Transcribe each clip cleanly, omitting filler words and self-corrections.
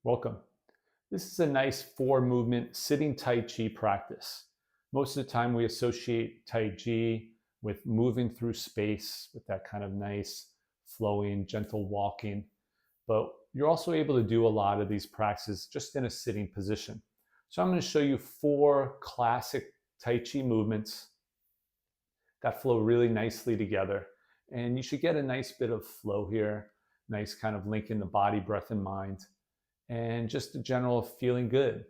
Welcome. This is a nice 4 movement sitting Tai Chi practice. Most of the time we associate Tai Chi with moving through space with that kind of nice flowing, gentle walking. But you're also able to do a lot of these practices just in a sitting position. So I'm going to show you 4 classic Tai Chi movements that flow really nicely together. And you should get a nice bit of flow here, nice kind of link in the body, breath, and mind, and just a general feeling good.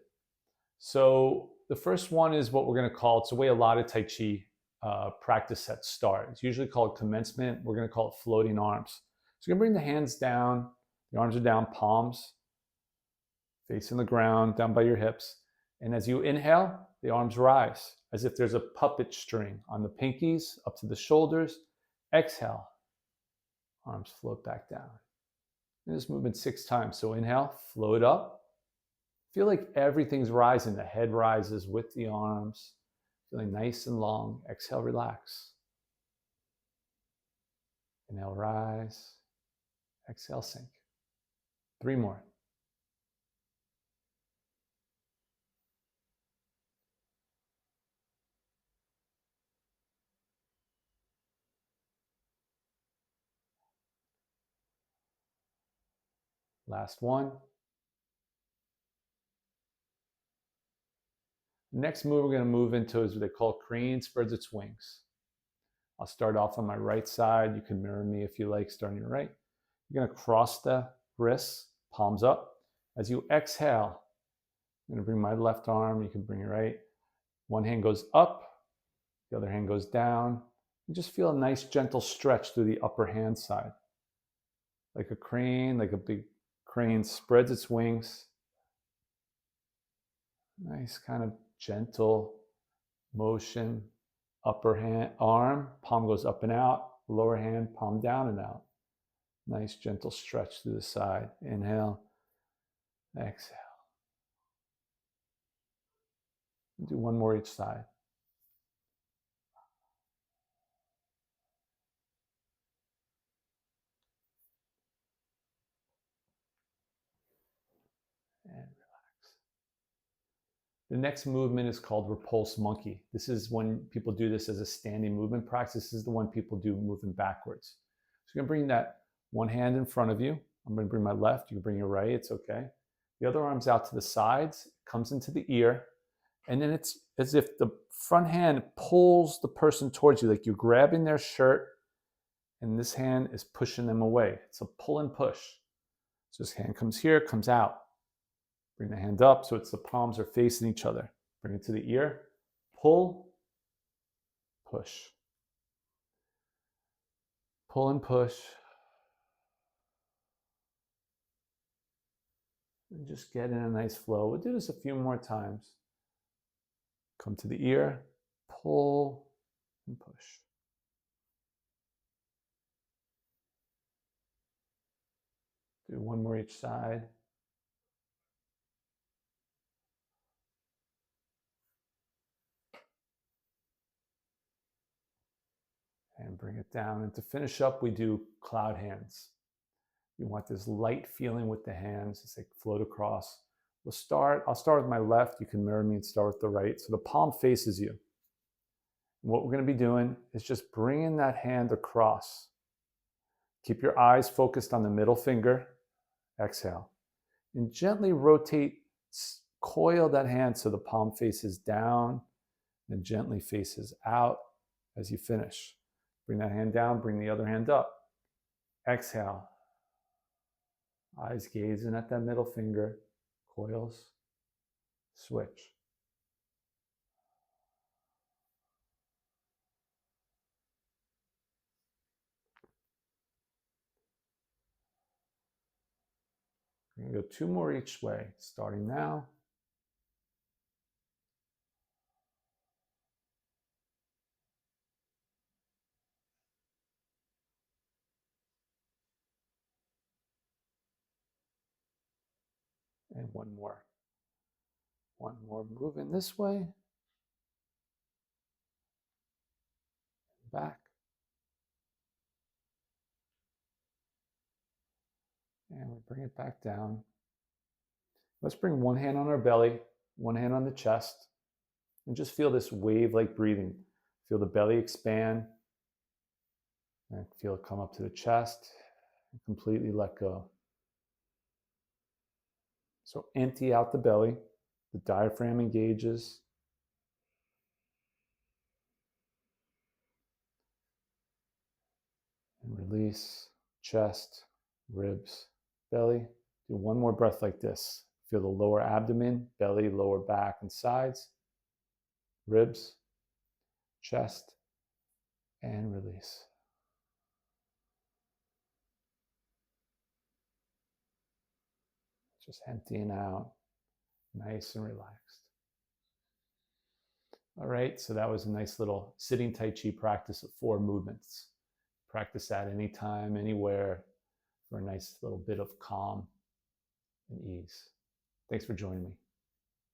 So the first one is what we're going to call, it's the way a lot of Tai Chi practice sets start. It's usually called commencement. We're going to call it floating arms. So you're going to bring the hands down. The arms are down, palms facing the ground, down by your hips. And as you inhale, the arms rise as if there's a puppet string on the pinkies up to the shoulders. Exhale, arms float back down. Do this movement 6 times. So inhale, float up. Feel like everything's rising. The head rises with the arms, feeling nice and long. Exhale, relax. Inhale, rise. Exhale, sink. 3 more. Last one. Next move we're going to move into is what they call crane spreads its wings. I'll start off on my right side. You can mirror me if you like, start on your right. You're going to cross the wrists, palms up. As you exhale, I'm going to bring my left arm. You can bring your right. One hand goes up, the other hand goes down. And just feel a nice gentle stretch through the upper hand side. Like a crane, like a big crane spreads its wings. Nice kind of gentle motion. Upper hand, arm, palm goes up and out. Lower hand, palm down and out. Nice gentle stretch through the side. Inhale, exhale. Do one more each side. And relax. The next movement is called repulse monkey. This is when people do this as a standing movement practice. This is the one people do moving backwards. So you're going to bring that one hand in front of you. I'm going to bring my left. You can bring your right. It's okay. The other arm's out to the sides, comes into the ear. And then it's as if the front hand pulls the person towards you, like you're grabbing their shirt and this hand is pushing them away. It's a pull and push. So this hand comes here, comes out. Bring the hand up so it's the palms are facing each other. Bring it to the ear. Pull, push. Pull and push. And just get in a nice flow. We'll do this a few more times. Come to the ear, pull and push. Do one more each side. And bring it down. And to finish up, we do cloud hands. You want this light feeling with the hands as they float across. I'll start with my left. You can mirror me and start with the right. So the palm faces you. And what we're going to be doing is just bringing that hand across. Keep your eyes focused on the middle finger. Exhale. And gently rotate, coil that hand so the palm faces down and gently faces out as you finish. Bring that hand down, bring the other hand up. Exhale. Eyes gazing at that middle finger. Coils. Switch. We're going to go 2 more each way, starting now. And one more. One more moving this way. Back. And we bring it back down. Let's bring one hand on our belly, one hand on the chest, and just feel this wave-like breathing. Feel the belly expand, and feel it come up to the chest, and completely let go. So empty out the belly, the diaphragm engages. And release, chest, ribs, belly. Do one more breath like this. Feel the lower abdomen, belly, lower back, and sides, ribs, chest, and release. Just emptying out, nice and relaxed. All right, so that was a nice little sitting Tai Chi practice of 4 movements. Practice that anytime, anywhere, for a nice little bit of calm and ease. Thanks for joining me.